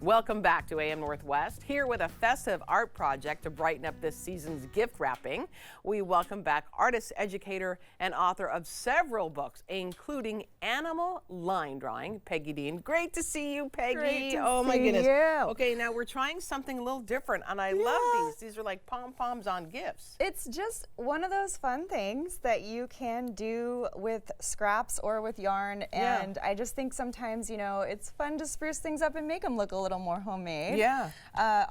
Welcome back to AM Northwest, here with a festive art project to brighten up this season's gift wrapping. We welcome back artist, educator, and author of several books, including Animal Line Drawing, Peggy Dean. Great to see you, Peggy. Great to oh my see goodness. you. Okay, now we're trying something a little different, and I love these. These are like pom-poms on gifts. It's just one of those fun things that you can do with scraps or with yarn, and I just think sometimes, you know, it's fun to spruce things up and make them look a little more homemade. Yeah.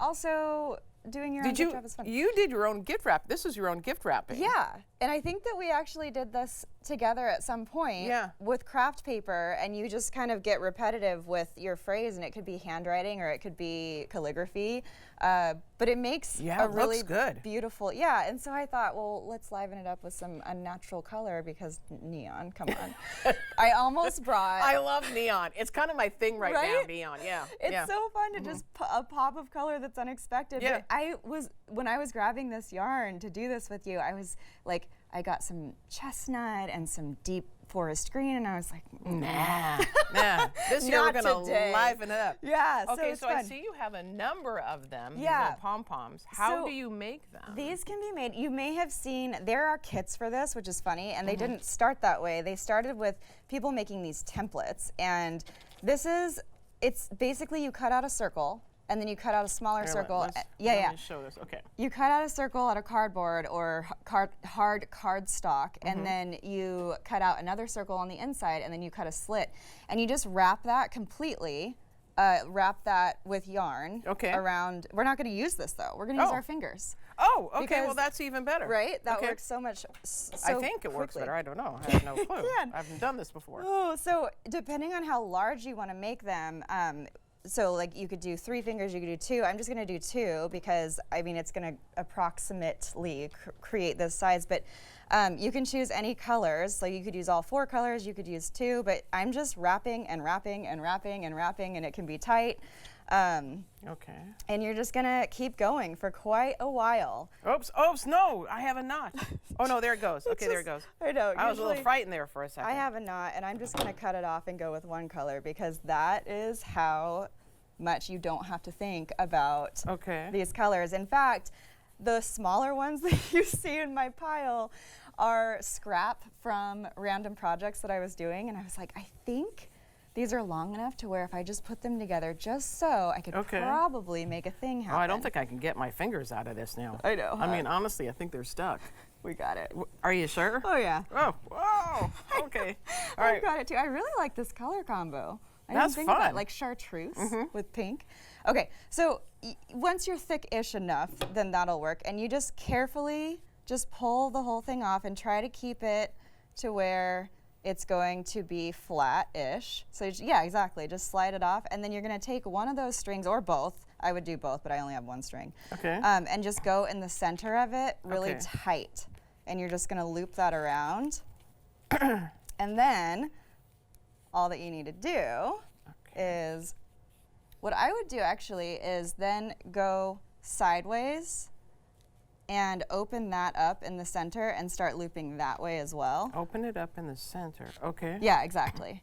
Also, doing your own gift wrap is fun. You did your own gift wrap. This is your own gift wrapping. Yeah, and I think that we actually did this together at some point with craft paper, and you just kind of get repetitive with your phrase, and it could be handwriting or it could be calligraphy, but it makes a really beautiful, and so I thought, well, let's liven it up with some unnatural color because neon, come on. I almost brought... I love neon. It's kind of my thing right now, neon, It's so fun to just put a pop of color that's unexpected. But when I was grabbing this yarn to do this with you, I was like, I got some chestnut and some deep forest green, and I was like, nah. This year we're gonna liven it up. Yeah. Okay, so fun. I see you have a number of them. Yeah. Pom-poms. How do you make them? These can be made. You may have seen there are kits for this, which is funny, and they didn't start that way. They started with people making these templates, and this is it's basically you cut out a circle. And then you cut out a smaller circle. Let me show this. Okay. You cut out a circle out of cardboard or hard cardstock, and then you cut out another circle on the inside, and then you cut a slit, and you just wrap that completely. Wrap that with yarn around. We're not going to use this though. We're going to use our fingers. Oh, okay. Well, that's even better. Right? That works so much. I think it works better. I don't know. I have no clue. I haven't done this before. Oh, so depending on how large you want to make them. So like you could do 3 fingers, you could do 2. I'm just gonna do 2 because I mean it's gonna approximately create this size, but you can choose any colors. So you could use all 4 colors, you could use 2, but I'm just wrapping and wrapping and wrapping and wrapping, and it can be tight. And you're just gonna keep going for quite a while. Oops, no, I have a knot. Oh no, there it goes. Okay, there it goes. I know. I was a little frightened there for a second. I have a knot, and I'm just gonna cut it off and go with 1 color because that is how much you don't have to think about these colors. In fact, the smaller ones that you see in my pile are scrap from random projects that I was doing, and I was like, I think these are long enough to where if I just put them together just so, I could probably make a thing happen. Oh, I don't think I can get my fingers out of this now. I know. I mean, honestly, I think they're stuck. We got it. Are you sure? Oh, yeah. Oh, whoa. Okay. All right. I got it, too. I really like this color combo. That's fun. About, like chartreuse with pink. Okay, so once you're thick-ish enough, then that'll work. And you just carefully just pull the whole thing off and try to keep it to where it's going to be flat-ish. So yeah, exactly. Just slide it off, and then you're going to take one of those strings, or both. I would do both, but I only have 1 string. Okay. And just go in the center of it really tight. And you're just going to loop that around. And then all that you need to do is, what I would do actually is then go sideways and open that up in the center and start looping that way as well. Open it up in the center, okay. Yeah, exactly.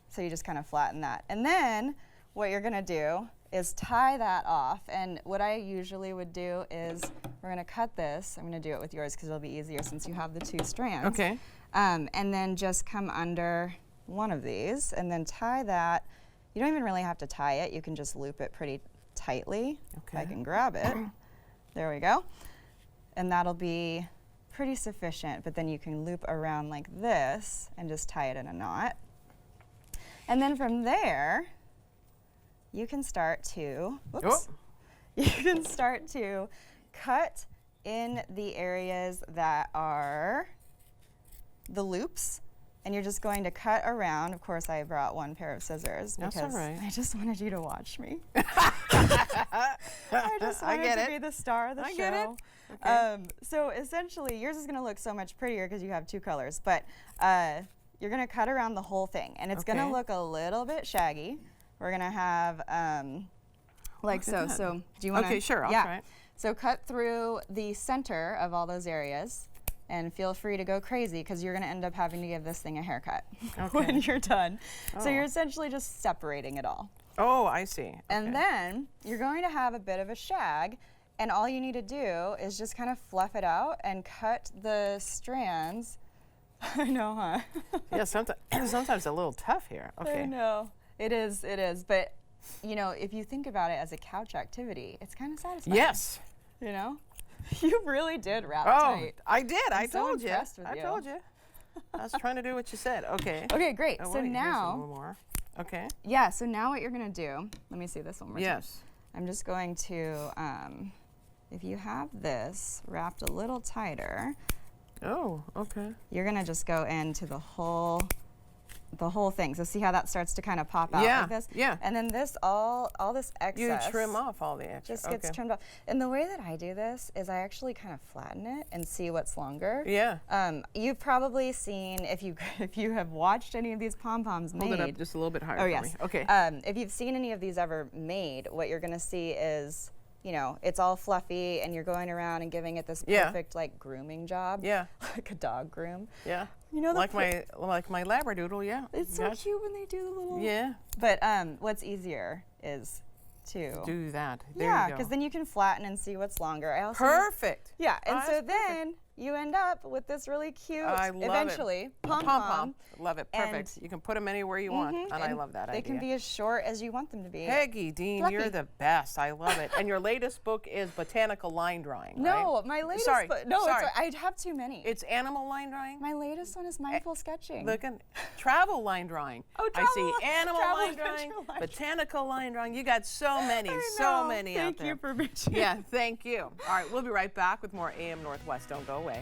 So you just kind of flatten that. And then what you're gonna do is tie that off. And what I usually would do is, we're gonna cut this. I'm gonna do it with yours because it'll be easier since you have the 2 strands. Okay. And then just come under one of these and then tie that. You don't even really have to tie it. You can just loop it pretty tightly. Okay. If I can grab it. There we go. And that'll be pretty sufficient, but then you can loop around like this and just tie it in a knot. And then from there, you can start to, you can start to cut in the areas that are the loops. And you're just going to cut around. Of course, I brought 1 pair of scissors because I just wanted you to watch me. I just wanted to be the star of the show. I get it. Okay. So essentially, yours is going to look so much prettier because you have 2 colors. But you're going to cut around the whole thing, and it's going to look a little bit shaggy. We're going to have like so. So do you want to? Okay, sure. I'll try it. So cut through the center of all those areas. And feel free to go crazy because you're going to end up having to give this thing a haircut when you're done. So you're essentially just separating it all. Oh, I see. Okay. And then you're going to have a bit of a shag, and all you need to do is just kind of fluff it out and cut the strands. I know, huh? Yeah, sometimes a little tough here. Okay. I know. It is, but you know, if you think about it as a couch activity, it's kind of satisfying. Yes. You know? You really did wrap Oh, tight. I did. I I'm so told you. impressed with I you. told you. I was trying to do what you said. Okay. Okay, great. Oh, So wait, here's a now, little more. Okay. yeah, so now what you're gonna do, let me see this one more time. Yes. I'm just going to, if you have this wrapped a little tighter, Oh, okay. you're gonna just go into the whole thing. So see how that starts to kind of pop out Yeah, like this? yeah. And then this, all this excess. You trim off all the extra. Just gets trimmed off. And the way that I do this is I actually kind of flatten it and see what's longer. Yeah. You've probably seen, if you have watched any of these pom-poms made. Hold it up just a little bit higher Oh for yes. me. Okay. If you've seen any of these ever made, what you're gonna see is, you know, it's all fluffy and you're going around and giving it this Yeah. perfect like grooming job. Yeah. Like a dog groom. Yeah. You know, like my Labradoodle, yeah. it's so Gotcha. cute when they do the little. Yeah. But what's easier is to Do that. There yeah, you go. because then you can flatten and see what's longer. I also Perfect. yeah, and Oh, so that's perfect. then you end up with this really cute, I love eventually, it. pom-pom. Love it. Perfect. And- you can put them anywhere you want, and I love that They idea. can be as short as you want them to be. Peggy Dean, you're Fluffy. the best. I love it. And your latest book is botanical line drawing, No, right? my latest Sorry. book. No, sorry. I have too many. It's animal line drawing? My latest one is mindful sketching. Look at travel line drawing. Oh, I see travel- animal travel line drawing, adventure line botanical line drawing. You got so many, I so know. many out Thank there. you for mentioning. Yeah, thank you. All right, we'll be right back with more AM Northwest. Don't go away.